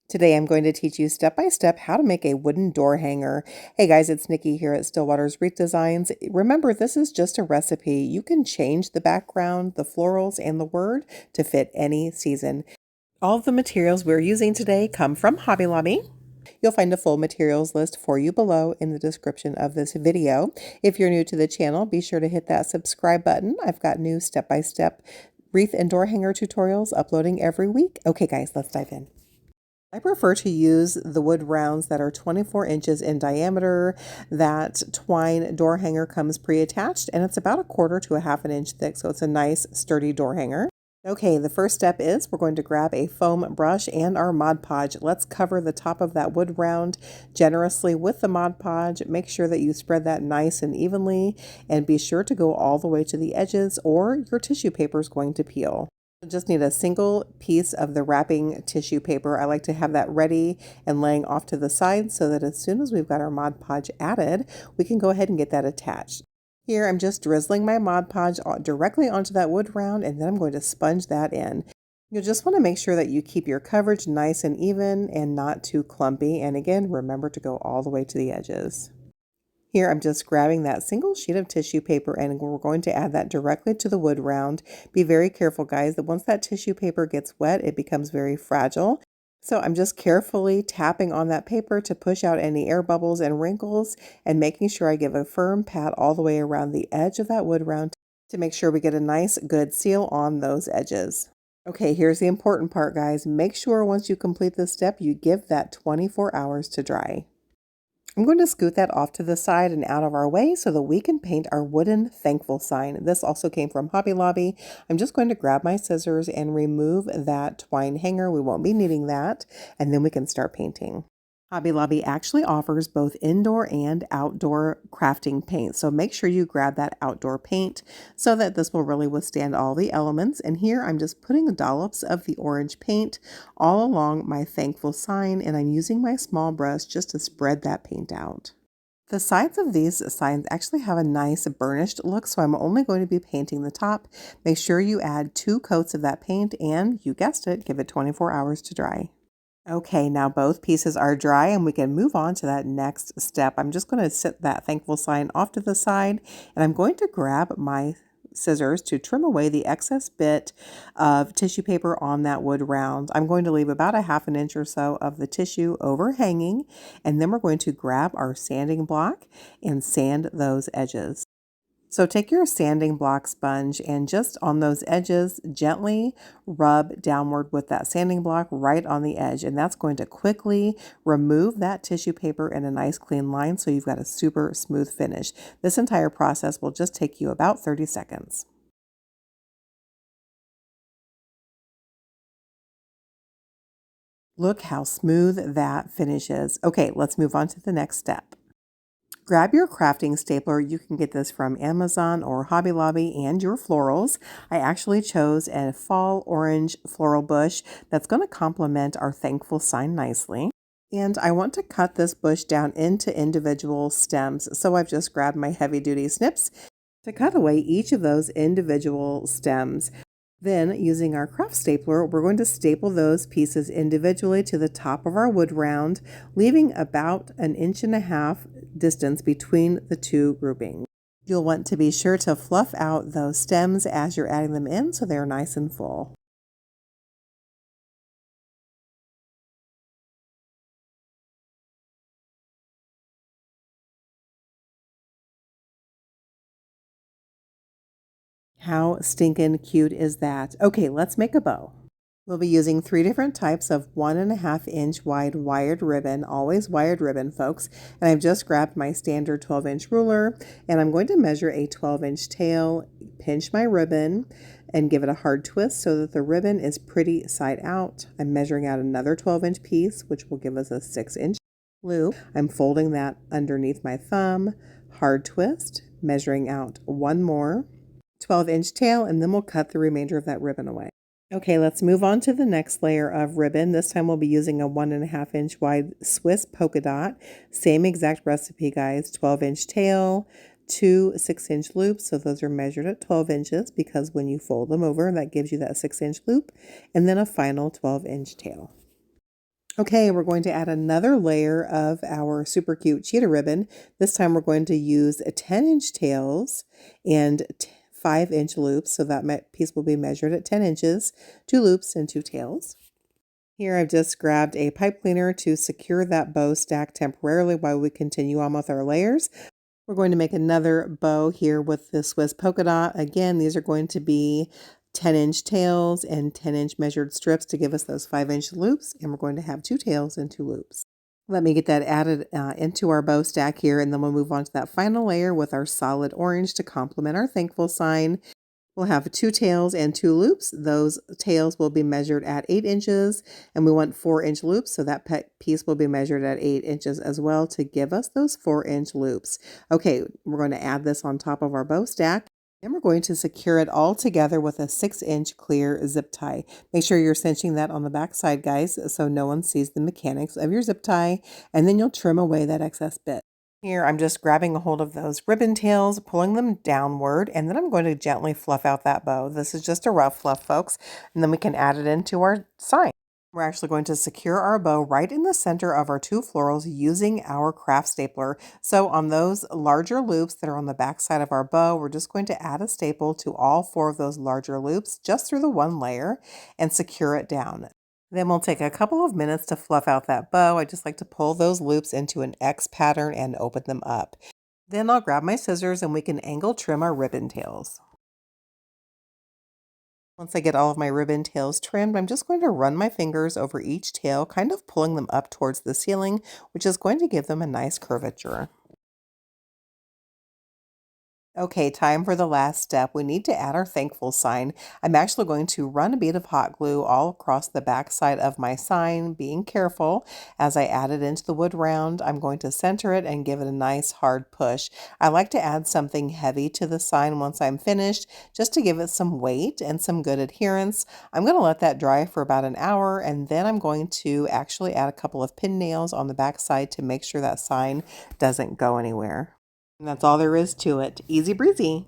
Today I'm going to teach you step by step how to make a wooden door hanger. Hey guys, it's Nikki here at Stillwater's Wreath Designs. Remember, this is just a recipe. You can change the background, the florals, and the word to fit any season. All of the materials we're using today come from Hobby Lobby. You'll find a full materials list for you below in the description of this video. If you're new to the channel, be sure to hit that subscribe button. I've got new step-by-step wreath and door hanger tutorials uploading every week. Okay guys, let's dive in. I prefer to use the wood rounds that are 24 inches in diameter. That twine door hanger comes pre-attached and it's about 1/4 to 1/2 inch thick, so it's a nice sturdy door hanger. Okay, the first step is we're going to grab a foam brush and our Mod Podge. Let's cover the top of that wood round generously with the Mod Podge. Make sure that you spread that nice and evenly and be sure to go all the way to the edges or your tissue paper is going to peel. Just need a single piece of the wrapping tissue paper. I like to have that ready and laying off to the side so that as soon as we've got our Mod Podge added, we can go ahead and get that attached. Here I'm just drizzling my Mod Podge directly onto that wood round and then I'm going to sponge that in. You'll just want to make sure that you keep your coverage nice and even and not too clumpy. And again, remember to go all the way to the edges. Here I'm just grabbing that single sheet of tissue paper and we're going to add that directly to the wood round. Be very careful guys that once that tissue paper gets wet, it becomes very fragile. So I'm just carefully tapping on that paper to push out any air bubbles and wrinkles and making sure I give a firm pat all the way around the edge of that wood round to make sure we get a nice good seal on those edges. Okay, here's the important part guys. Make sure once you complete this step, you give that 24 hours to dry. I'm going to scoot that off to the side and out of our way so that we can paint our wooden thankful sign. This also came from Hobby Lobby. I'm just going to grab my scissors and remove that twine hanger. We won't be needing that. And then we can start painting. Hobby Lobby actually offers both indoor and outdoor crafting paint, so make sure you grab that outdoor paint so that this will really withstand all the elements. And here I'm just putting dollops of the orange paint all along my thankful sign, and I'm using my small brush just to spread that paint out. The sides of these signs actually have a nice burnished look, so I'm only going to be painting the top. Make sure you add 2 coats of that paint and, you guessed it, give it 24 hours to dry. Okay, now both pieces are dry and we can move on to that next step. I'm just going to set that thankful sign off to the side and I'm going to grab my scissors to trim away the excess bit of tissue paper on that wood round. I'm going to leave about 1/2 inch or so of the tissue overhanging, and then we're going to grab our sanding block and sand those edges. So take your sanding block sponge and just on those edges, gently rub downward with that sanding block right on the edge. And that's going to quickly remove that tissue paper in a nice clean line so you've got a super smooth finish. This entire process will just take you about 30 seconds. Look how smooth that finishes. Okay, let's move on to the next step. Grab your crafting stapler. You can get this from Amazon or Hobby Lobby and your florals. I actually chose a fall orange floral bush that's going to complement our thankful sign nicely. And I want to cut this bush down into individual stems. So I've just grabbed my heavy duty snips to cut away each of those individual stems. Then, using our craft stapler, we're going to staple those pieces individually to the top of our wood round, leaving about 1.5 inches distance between the 2 groupings. You'll want to be sure to fluff out those stems as you're adding them in so they're nice and full. How stinking cute is that? Okay, let's make a bow. We'll be using 3 different types of 1.5 inch wide wired ribbon, always wired ribbon, folks. And I've just grabbed my standard 12-inch ruler and I'm going to measure a 12-inch tail, pinch my ribbon, and give it a hard twist so that the ribbon is pretty side out. I'm measuring out another 12-inch piece, which will give us a 6-inch loop. I'm folding that underneath my thumb, hard twist, measuring out one more 12-inch tail, and then we'll cut the remainder of that ribbon away. Okay, let's move on to the next layer of ribbon. This time we'll be using a 1.5 inch wide Swiss polka dot. Same exact recipe, guys. 12-inch tail, 2 6-inch loops. So those are measured at 12 inches because when you fold them over, that gives you that 6-inch loop. And then a final 12-inch tail. Okay, we're going to add another layer of our super cute cheetah ribbon. This time we're going to use 10-inch tails and 5-inch loops. So that piece will be measured at 10 inches, 2 loops and 2 tails. Here I've just grabbed a pipe cleaner to secure that bow stack temporarily while we continue on with our layers. We're going to make another bow here with the Swiss polka dot. Again, these are going to be 10-inch tails and 10-inch measured strips to give us those 5-inch loops, and we're going to have 2 tails and 2 loops. Let me get that added into our bow stack here, and then we'll move on to that final layer with our solid orange to complement our thankful sign. We'll have 2 tails and 2 loops. Those tails will be measured at 8 inches, and we want 4-inch loops, so that piece will be measured at 8 inches as well to give us those 4-inch loops. Okay, we're going to add this on top of our bow stack, and we're going to secure it all together with a 6-inch clear zip tie. Make sure you're cinching that on the back side, guys, so no one sees the mechanics of your zip tie, and then you'll trim away that excess bit. Here, I'm just grabbing a hold of those ribbon tails, pulling them downward, and then I'm going to gently fluff out that bow. This is just a rough fluff, folks, and then we can add it into our sign. We're actually going to secure our bow right in the center of our 2 florals using our craft stapler. So on those larger loops that are on the back side of our bow, we're just going to add a staple to all 4 of those larger loops just through the one layer and secure it down. Then we'll take a couple of minutes to fluff out that bow. I just like to pull those loops into an X pattern and open them up. Then I'll grab my scissors and we can angle trim our ribbon tails. Once I get all of my ribbon tails trimmed, I'm just going to run my fingers over each tail, kind of pulling them up towards the ceiling, which is going to give them a nice curvature. Okay, time for the last step. We need to add our thankful sign. I'm actually going to run a bead of hot glue all across the back side of my sign, being careful. As I add it into the wood round, I'm going to center it and give it a nice hard push. I like to add something heavy to the sign once I'm finished, just to give it some weight and some good adherence. I'm going to let that dry for about an hour, and then I'm going to actually add a couple of pin nails on the back side to make sure that sign doesn't go anywhere. And that's all there is to it. Easy breezy.